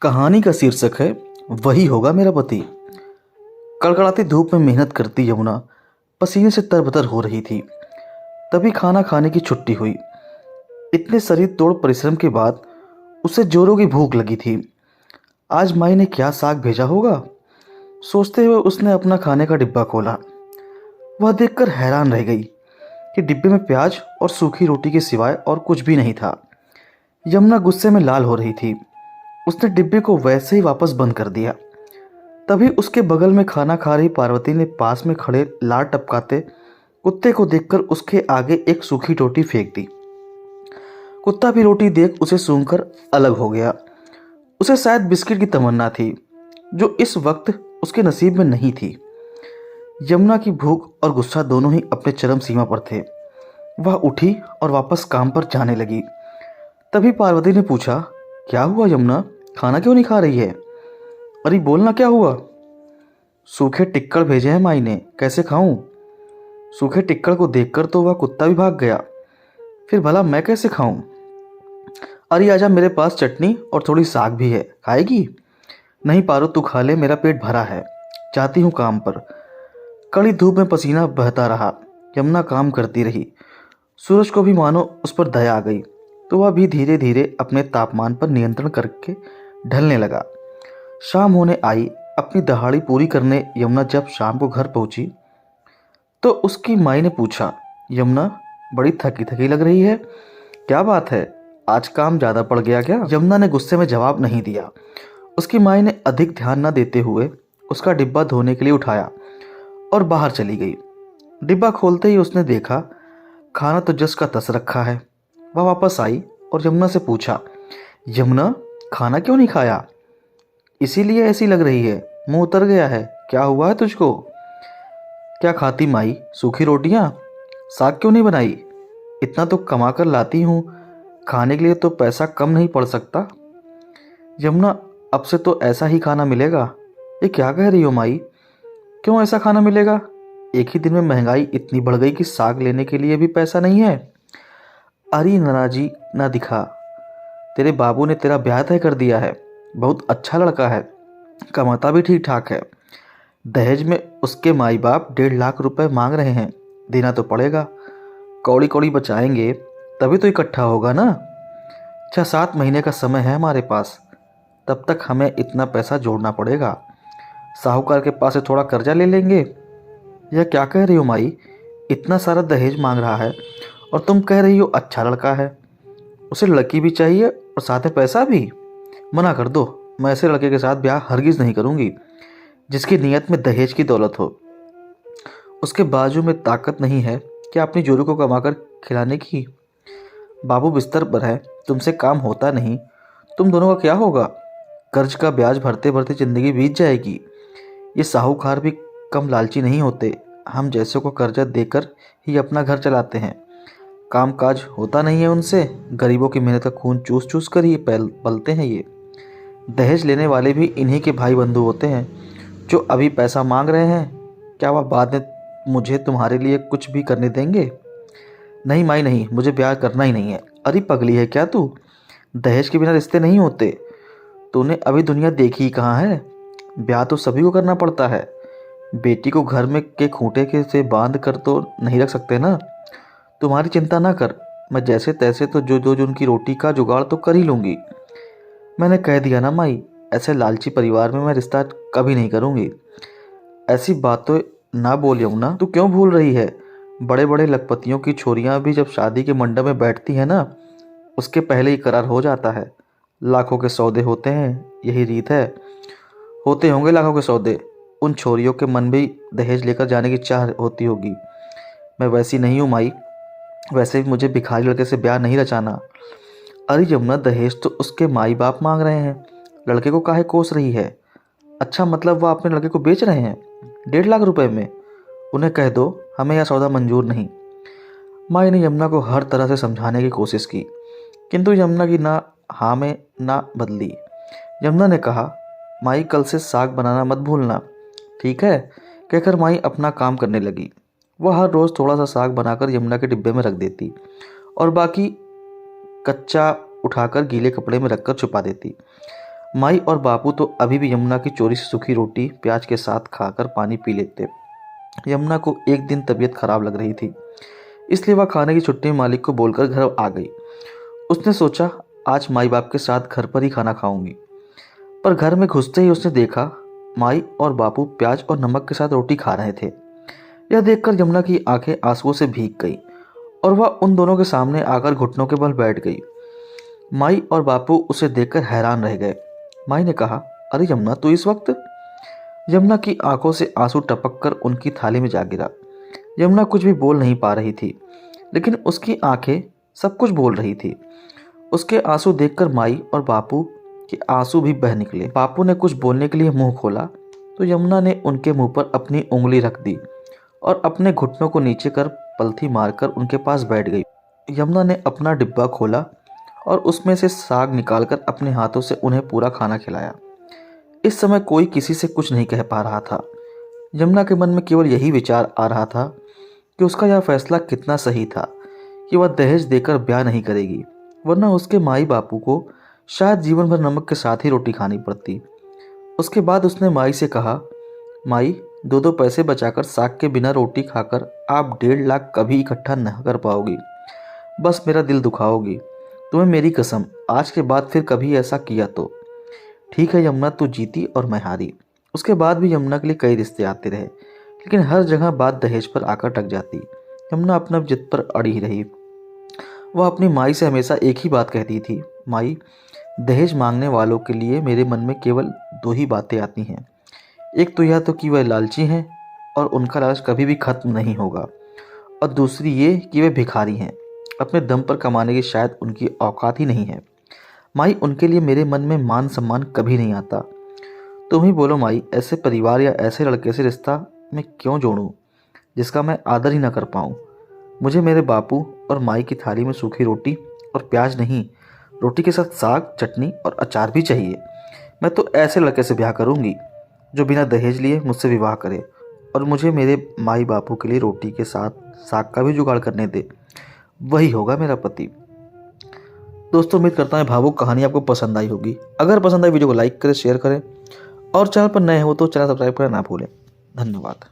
कहानी का शीर्षक है वही होगा मेरा पति। कड़कड़ाती धूप में मेहनत करती यमुना पसीने से तरबतर हो रही थी। तभी खाना खाने की छुट्टी हुई। इतने शरीर तोड़ परिश्रम के बाद उसे जोरों की भूख लगी थी। आज माई ने क्या साग भेजा होगा, सोचते हुए उसने अपना खाने का डिब्बा खोला। वह देखकर हैरान रह गई कि डिब्बे में प्याज और सूखी रोटी के सिवाय और कुछ भी नहीं था। यमुना गुस्से में लाल हो रही थी। उसने डिब्बे को वैसे ही वापस बंद कर दिया। तभी उसके बगल में खाना खा रही पार्वती ने पास में खड़े लार टपकाते कुत्ते को देखकर उसके आगे एक सूखी रोटी फेंक दी। कुत्ता भी रोटी देख उसे सूंघकर अलग हो गया। उसे शायद बिस्किट की तमन्ना थी, जो इस वक्त उसके नसीब में नहीं थी। यमुना की भूख और गुस्सा दोनों ही अपने चरम सीमा पर थे। वह उठी और वापस काम पर जाने लगी। तभी पार्वती ने पूछा, क्या हुआ यमुना, खाना क्यों नहीं खा रही है? अरे बोलना, क्या हुआ? सूखे टिक्कड़ भेजे हैं माई ने, कैसे खाऊं? सूखे टिक्कड़ को देखकर तो वह कुत्ता भी भाग गया। फिर भला मैं कैसे खाऊं? अरे आजा, मेरे पास चटनी और थोड़ी साग भी है, खाएगी? नहीं पारो, तू खा ले, मेरा पेट भरा है, जाती हूँ काम पर। कड़ी धूप में पसीना बहता रहा। यमुना काम करती रही। सूरज को भी मानो उस पर दया आ गई, तो वह भी धीरे धीरे अपने तापमान पर नियंत्रण करके ढलने लगा। शाम होने आई। अपनी दहाड़ी पूरी करने यमुना जब शाम को घर पहुंची तो उसकी माई ने पूछा, यमुना बड़ी थकी थकी लग रही है, क्या बात है, आज काम ज़्यादा पड़ गया क्या? यमुना ने गुस्से में जवाब नहीं दिया। उसकी माई ने अधिक ध्यान न देते हुए उसका डिब्बा धोने के लिए उठाया और बाहर चली गई। डिब्बा खोलते ही उसने देखा खाना तो जस का तस रखा है। वह वापस आई और यमुना से पूछा, यमुना खाना क्यों नहीं खाया? इसीलिए ऐसी लग रही है, मुंह उतर गया है, क्या हुआ है तुझको? क्या खाती माई, सूखी रोटियां? साग क्यों नहीं बनाई? इतना तो कमा कर लाती हूँ, खाने के लिए तो पैसा कम नहीं पड़ सकता। यमुना, अब से तो ऐसा ही खाना मिलेगा। ये क्या कह रही हो माई, क्यों ऐसा खाना मिलेगा? एक ही दिन में महंगाई इतनी बढ़ गई कि साग लेने के लिए भी पैसा नहीं है। अरे नाराजी ना दिखा, तेरे बाबू ने तेरा ब्याह तय कर दिया है। बहुत अच्छा लड़का है, कमाता भी ठीक ठाक है। दहेज में उसके माई बाप 1.5 लाख रुपए मांग रहे हैं, देना तो पड़ेगा। कौड़ी कौड़ी बचाएंगे तभी तो इकट्ठा होगा ना। 6-7 महीने का समय है हमारे पास, तब तक हमें इतना पैसा जोड़ना पड़ेगा। साहूकार के पास से थोड़ा कर्जा ले लेंगे। यह क्या कह रही हो माई, इतना सारा दहेज मांग रहा है और तुम कह रही हो अच्छा लड़का है। उसे लड़की भी चाहिए और साथ में पैसा भी। मना कर दो, मैं ऐसे लड़के के साथ ब्याह हरगिज़ नहीं करूंगी जिसकी नीयत में दहेज की दौलत हो। उसके बाजू में ताकत नहीं है कि अपनी जोरू को कमाकर खिलाने की। बाबू बिस्तर पर है, तुमसे काम होता नहीं, तुम दोनों का क्या होगा? कर्ज का ब्याज भरते भरते जिंदगी बीत जाएगी। ये साहूकार भी कम लालची नहीं होते, हम जैसों को कर्जा देकर ही अपना घर चलाते हैं। काम काज होता नहीं है उनसे, गरीबों की मेहनत का खून चूस चूस कर ही पलते हैं ये। दहेज लेने वाले भी इन्हीं के भाई बंधु होते हैं जो अभी पैसा मांग रहे हैं। क्या वह बाद में मुझे तुम्हारे लिए कुछ भी करने देंगे? नहीं माई नहीं, मुझे ब्याह करना ही नहीं है। अरे पगली है क्या तू, दहेज के बिना रिश्ते नहीं होते। तूने अभी दुनिया देखी ही कहाँ है, ब्याह तो सभी को करना पड़ता है। बेटी को घर में के खूंटे के से बांध कर तो नहीं रख सकते ना। तुम्हारी चिंता ना कर, मैं जैसे तैसे तो जो उनकी रोटी का जुगाड़ तो कर ही लूँगी। मैंने कह दिया ना माई, ऐसे लालची परिवार में मैं रिश्ता कभी नहीं करूँगी। ऐसी बातें ना बोल यमुना, तू क्यों भूल रही है? बड़े बड़े लखपतियों की छोरियां भी जब शादी के मंडप में बैठती हैं ना, उसके पहले ही करार हो जाता है। लाखों के सौदे होते हैं, यही रीत है। होते होंगे लाखों के सौदे, उन छोरियों के मन भी दहेज लेकर जाने की चाह होती होगी। मैं वैसी नहीं हूँ माई, वैसे भी मुझे भिखारी लड़के से ब्याह नहीं रचाना। अरे यमुना, दहेज तो उसके माई बाप मांग रहे हैं, लड़के को काहे कोस रही है? अच्छा, मतलब वह अपने लड़के को बेच रहे हैं 1.5 लाख रुपए में? उन्हें कह दो हमें यह सौदा मंजूर नहीं। माई ने यमुना को हर तरह से समझाने की कोशिश की, किंतु यमुना की ना हाँ में ना बदली। यमुना ने कहा, माई कल से साग बनाना मत भूलना, ठीक है? कहकर माई अपना काम करने लगी। वह हर रोज़ थोड़ा सा साग बनाकर यमुना के डिब्बे में रख देती और बाकी कच्चा उठाकर गीले कपड़े में रखकर छुपा देती। माई और बापू तो अभी भी यमुना की चोरी से सूखी रोटी प्याज के साथ खाकर पानी पी लेते। यमुना को एक दिन तबीयत खराब लग रही थी, इसलिए वह खाने की छुट्टी मालिक को बोलकर घर आ गई। उसने सोचा आज माई बाप के साथ घर पर ही खाना खाऊंगी, पर घर में घुसते ही उसने देखा माई और बापू प्याज और नमक के साथ रोटी खा रहे थे। यह देखकर यमुना की आंखें आंसुओं से भीग गई और वह उन दोनों के सामने आकर घुटनों के बल बैठ गई। माई और बापू उसे देखकर हैरान रह गए। माई ने कहा, अरे यमुना, तू इस वक्त? यमुना की आंखों से आंसू टपक कर उनकी थाली में जा गिरा। यमुना कुछ भी बोल नहीं पा रही थी, लेकिन उसकी आंखें सब कुछ बोल रही थी। उसके आंसू देखकर माई और बापू के आंसू भी बह निकले। बापू ने कुछ बोलने के लिए मुंह खोला तो यमुना ने उनके मुंह पर अपनी उंगली रख दी और अपने घुटनों को नीचे कर पलथी मारकर उनके पास बैठ गई। यमुना ने अपना डिब्बा खोला और उसमें से साग निकालकर अपने हाथों से उन्हें पूरा खाना खिलाया। इस समय कोई किसी से कुछ नहीं कह पा रहा था। यमुना के मन में केवल यही विचार आ रहा था कि उसका यह फैसला कितना सही था कि वह दहेज देकर ब्याह नहीं करेगी, वरना उसके माई बापू को शायद जीवन भर नमक के साथ ही रोटी खानी पड़ती। उसके बाद उसने माई से कहा, माई, 2-2 पैसे बचाकर साग के बिना रोटी खाकर आप 1.5 लाख कभी इकट्ठा न कर पाओगी। बस मेरा दिल दुखाओगी। तुम्हें मेरी कसम, आज के बाद फिर कभी ऐसा किया तो। ठीक है यमुना, तू जीती और मैं हारी। उसके बाद भी यमुना के लिए कई रिश्ते आते रहे, लेकिन हर जगह बात दहेज पर आकर टक जाती। यमुना अपना जिद पर अड़ी रही। वह अपनी माई से हमेशा एक ही बात कहती थी, माई, दहेज मांगने वालों के लिए मेरे मन में केवल 2 ही बातें आती हैं। एक तो यह तो कि वह लालची हैं और उनका लालच कभी भी खत्म नहीं होगा, और दूसरी ये कि वे भिखारी हैं, अपने दम पर कमाने की शायद उनकी औकात ही नहीं है। माई, उनके लिए मेरे मन में मान सम्मान कभी नहीं आता। तुम ही बोलो माई, ऐसे परिवार या ऐसे लड़के से रिश्ता मैं क्यों जोड़ूं जिसका मैं आदर ही ना कर पाऊं। मुझे मेरे बापू और माई की थाली में सूखी रोटी और प्याज नहीं, रोटी के साथ साग, चटनी और अचार भी चाहिए। मैं तो ऐसे लड़के से ब्याह करूंगी जो बिना दहेज लिए मुझसे विवाह करे और मुझे मेरे माई बापू के लिए रोटी के साथ साग का भी जुगाड़ करने दे। वही होगा मेरा पति। दोस्तों, उम्मीद करता हूं भावुक कहानी आपको पसंद आई होगी। अगर पसंद आई वीडियो को लाइक करें, शेयर करें और चैनल पर नए हो तो चैनल सब्सक्राइब करना ना भूलें। धन्यवाद।